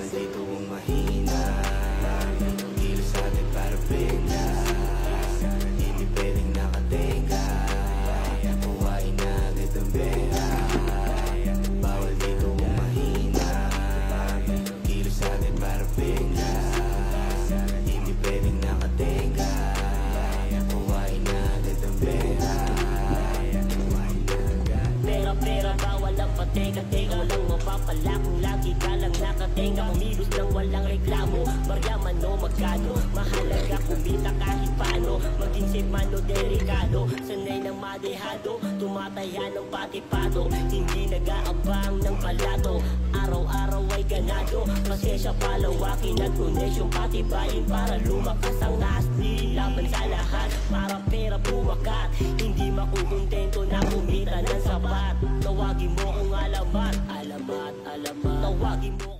dito ang mahina, kilos sa atin para benda. Hindi pwedeng nakatenga, kuhain na agad ang pera. Bawal dito ang mahina, kilos sa atin para benda. Hindi pwedeng nakatenga, kuhain na agad ang pera. Pera, bawal ang pateka-teka. Walang mapapala kung lagi ka lang nakatenga. Umilos ng walang reklamo, maryaman o magkano. Mahalaga kumita kahit paano, maging safe man o delikado. Sanay ng madehado, tumataya ng patipado. Hindi nag-aabang ng palato, araw-araw ay ganado. Pasensya palawakin at koneksyon patibayin para lumakas ang asli. Laban sa lahat, para pera bumakat. Hindi makukontento na kumita ng sapat. Tawagin mo kung alamat, alamat, alamat. Tawagin mo